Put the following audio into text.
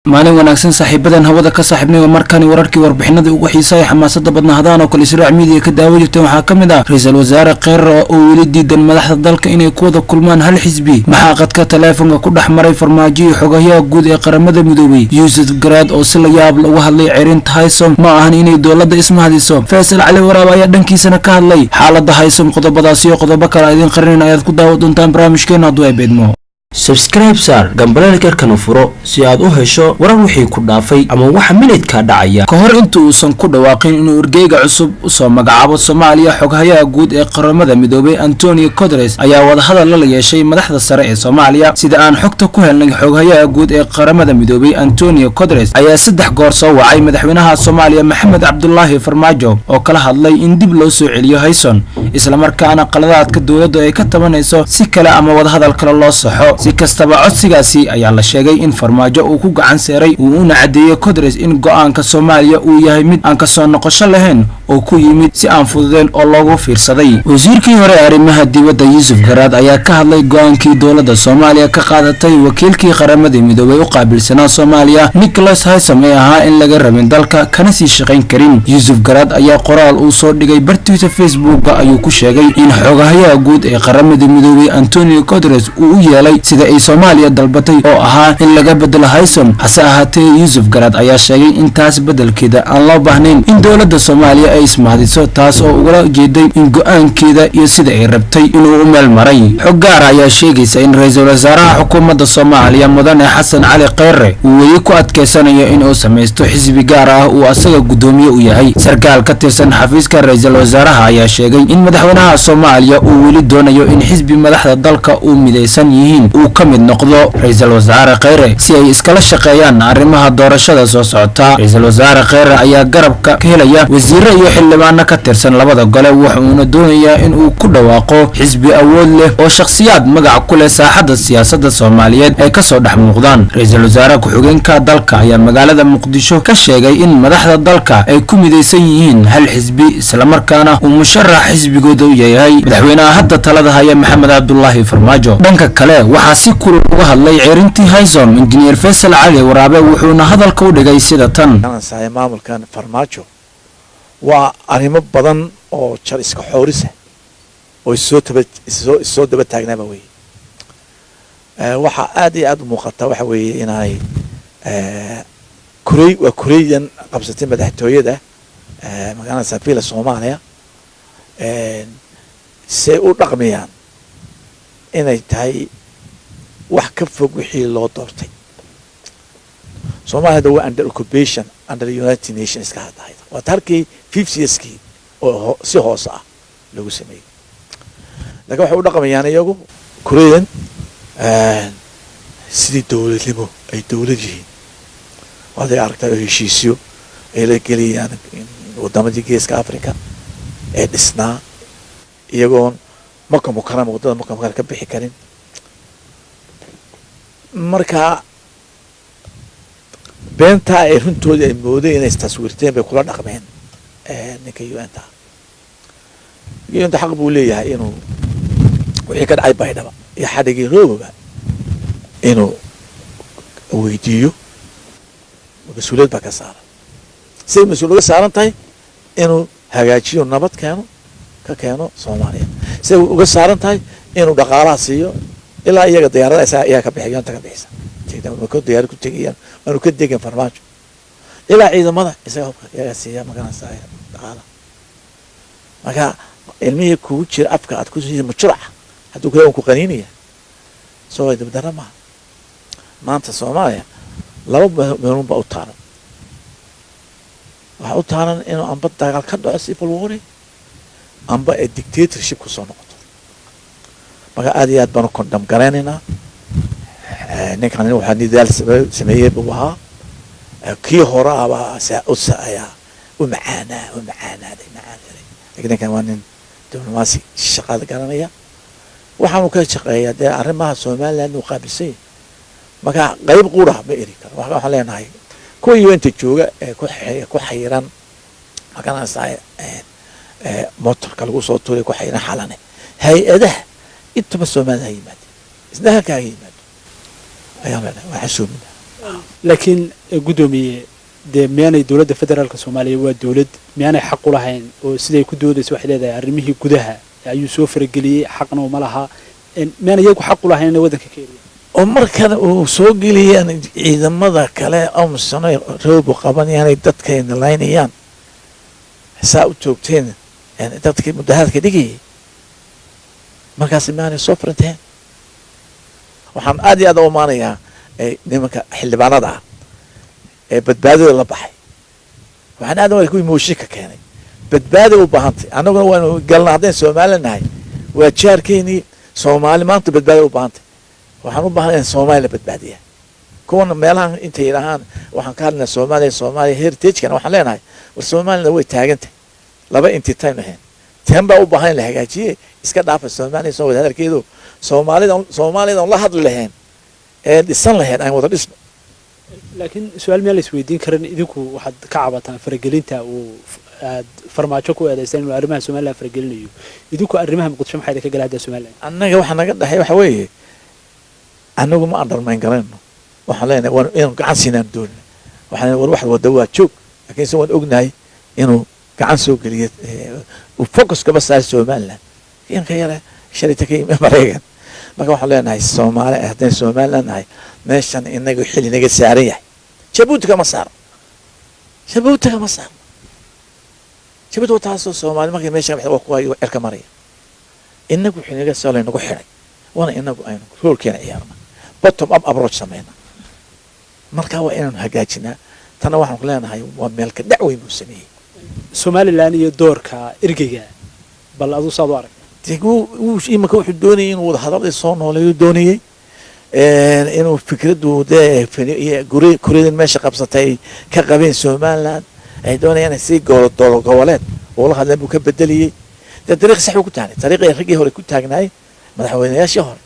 maalin wanaagsan saaxiibadan hawada ka saaxiibnay markani wararkii warbixinada ugu xiisaay xamaasada badna hadaan oo kale Israa'iil media ka daawo jirtay waxa kamid ah ra'iisul wasaare Khayre oo weli diidan madaxda dalka inay ku wada kulmaan hal xisbi maxaa qadka teleefanka ku dhaxmaray farmaajo xogaha guud ee qaramada midoobay Yusuf Garaad oo si la yaab leh uga hadlay ciirinta Haysom ma ahan inay dawladda ismahadiso Faisal Ali Waraab ayaa dhankiisana ka hadlay xaaladda Haysom qodobadaas iyo qodobo kale idin qarinayna ayaad ku daawo doontaan barnaamijkeena Duway Beedmo subscribe sar gambalelka kana furo si aad u hesho warar wixii ku dhaafay ama waxa minidka dhacaya ka hor inta uusan ku dhawaaqin inuu urgeyga cusub u soo magacaabo Soomaaliya xogaha guud ee qaramada midoobay Antonio Guterres ayaa wada hadal la yeeshay madaxda sare ee Soomaaliya sida aan xogta ku helnay xogaha guud ee qaramada midoobay Antonio Guterres ayaa saddex goor soo wacay madaxweynaha Soomaaliya Maxamed Cabdullaahi Farmaajo oo kala hadlay in dib loo soo celiyo Haysom isla markaana qaladaadka dawladda ay ka tabanayso si kale ama wada hadal kale loo saxo si kastaba codsigaasi ayaa la sheegay in Farmaajo uu ku gacan saaray uu una cadeeyay Guterres in go'aanka Soomaaliya uu yahay mid aan ka soo noqosho lahayn oo ku yimid si aan fududeen oo loogu fiirsaday wasiirkii hore arrimaha dibadda Yusuf Garaad ayaa ka hadlay go'aankii dawladda Soomaaliya ka qaadatay wakiilkii qaramada midoobay u qaabilsanaa Soomaaliya Nicholas Haysom ee ahaa in laga rabin dalka kana sii shaqayn karin Yusuf Garaad ayaa qoraal uu soo dhigay bartiisa Facebook ayuu ku sheegay in xogaha guud ee qaramada midoobay Antonio Guterres uu u yeelay sida ay Soomaaliya dalbatay oo ahaa in laga bedelo Haysom hase ahaatee Yusuf Garaad ayaa sheegay in taas bedelkeeda aan loo baahnayn in dawladda Soomaaliya ay ismahadiso taas oo uga jeeday in go'aankeeda iyo sida ay rabtay inuu u meel maray xog gaar ah ayaa sheegaysa in ra'iisul wasaaraha xukuumadda Soomaaliya Mudane Xasan Cali Khayre uu weli ku adkeysanayo in uu sameesto xisbi gaar ah oo asaga gudoomiye u yahay sarkaal ka tirsan xafiiska ra'iisul wasaaraha ayaa sheegay in madaxweynaha Soomaaliya uu weli doonayo in xisbi madaxda dalka uu mideysan yihiin uu ka mid noqdo ra'iisul wasaare Khayre si ay iskala shaqeeyaan arrimaha doorashada soo socota ra'iisul wasaare Khayre ayaa garabka ka helaya wasiirro iyo xildhibaano ka tirsan labada gole wuxuuna doonayaa in uu ku dhawaaqo xisbi awood leh oo shakhsiyaad magac ku leh saaxadda siyaasadda Soomaaliyeed ay ka soo dhaxmuuqdaan ra'iisul wasaare ku-xigeenka dalka ayaa magaalada Muqdisho ka sheegay in madaxda dalka ay ku mideysan yihiin hal xisbi isla markaana uu musharax xisbigooda u yahay madaxweynaha hadda talada haya Maxamed Cabdullaahi Farmaajo dhanka kale waxa si kulul uga hadlay ciirintii Haysom injineer Faisal Ali Waraab wuxuuna hadalka u dhigay sida tan maamulkan Farmaajo waa arrimo badan oo jar iska xoorisa oo soo daba taagnaaba way waxa aad iyo aad u muuqata waxa weeye inay kureeyan qabsatay madaxtooyada magaalada Safila Soomaaliya si u dhaqmiyaan inay tahay wax ka fog wixii loo doortay Soomaaliya waa under occupation under the United Nations ka hadlay waa tarkii 50ski oo si hoos ah lagu sameeyay laga waxa u dhaqmayaan iyagu Korean sidii dawladnimo ay dawlad yihiin waday aragtay heshiisyo ay la geliyaan wadamada Geeska Afrika ee dhisnaa iyagoon marka mukarram wadada marka ka bixi karin marka beenta ay runtoodii ay moodeen inay taswiirteen bay kula dhaqmeen ninka UN-ta xaq buu leeyahay inuu wixii ka dhacay baydhaba iyo xadhigii roobaba inuu weydiiyo mas'uuliyad baa ka saaran si mas'uuliyad saaran tahay inuu hagaajiyo nabad keeno Soomaaliya si uga saaran tahay inuu dhaqaalaha siiyo ilaa iyaga diyaarada ayaa ka bixiyaan taga bixisa ku diyaar ku tagayaan waanu ka degan Farmaajo ilaa ciidamada isaga iyaga siiya magana saaya dhaqaalaha marka ilmihi ku jira afka aad ku siiyay mashruuc haduu kale ku qaniinaya soo dib darama maanta Soomaaliya laba meelun ba u taaran waxa u taaran inuu amba dagaal ka dhaco civil war amba dictatorship ku soo noqoto marka aad iyo aad baan ku condemn garanaynaa ninkan waxa nidaal sameeyay buu ahaa kii hore aba saaya u macaana laakiin kan waa nin diblomaasi shaqada garanaya waxaanu ka shaqeeyaa dee arrimaha Soomaaliland uu qaabilsay marka qayb qura ma eri karo waxa leenahay kuwii inta jooga ku xayiran magana saaya motorka lagu soo tuuray ku xayiran xalane hay-adaha inta Soomaaliya yimaad isna halka yimaad ayaan leeyahay waxa Soomaaliya لكن قدومي ده مياني دولة فدرالك الصومالية ودولة مياني حق لهين وسيدي كدولة واحدة ده أرميه جدها يوسف رجلي حقنا وملها مياني يجو حق لهين ودك كيري ومركز وسوقي يعني إذا ماذا كلا أو السنة روب وقبني يعني تتكين اللاينيان ساو توبتين يعني تتكين مدهات كديجي مركز مياني صفرتين وحن أدي هذا ومانيا نمك حل بنضع بدبادو الله بحي وحن هذا يكون موشيكا كاني بدبادو وبهانتي أنا قلنا هذين سومالي نهاي وتشاركيني سومالي ما أنت بدبادو وبهانتي waxaan u baahanahay Soomaaliya badbaadiya kuwan meelahan inta yiraahaan waxaan ka hadlaynaa Soomaaliya heritage-kana waxaan leenahay war Soomaaliya way taagantay laba intii time ahayn tan baa u baahan la hagaajiye iska dhaafa Soomaaliya soo wada hadalkeedu Soomaalida la hadli lahayn ee dhisan lahayn aan wada dhisno لكن سؤال ميال isweydiin karan idinku waxaad ka cabataan faragelinta oo aad farmaajo ku eedeysteen inuu arrimaha Soomaaliya faragelinayo idinku arrimaha muqdisho maxay ka galaadaa Soomaaliya annaga waxa naga dhaxay waxa weeye annagu ma undermine garayno waxaan leenahay waan inuu gacan siinaan doon waxaan war wax wada waa joog laakiin soo waan ognahay inuu gacan soo galiyo oo focus ka basaar Soomaaliland in ka yara sharita ka Mareykan marka waxaan leenahay Soomaaliya haddii Soomaaliland nahay meeshan inagu xilli naga saaran yahay Djibouti kama saar Djibouti taasoo Soomaali markay meesha wax ku hayo erka maraya inagu xilli naga soo leenagu xiray wana inagu aynu roolkeena ciyaarna bottom up approach sameeyna marka waa inaan hagaajinaa tana waxaan ku leenahay waa meel ka dacweyn uu sameeyay Somaliland iyo doorka irgiga bal adu saad u arag uu imaka wuxuu doonayay inuu wada hadal soo nooleeyo doonayay inuu fikradu guriyada meesha qabsatay ka qabeen Somaliland ay doonayaan si goboleed oo la hadlay buu ka bedeliyay dariiq sax uu ku taagay dariiqii ragii hore ku taagnaay madaxweynayaashii hore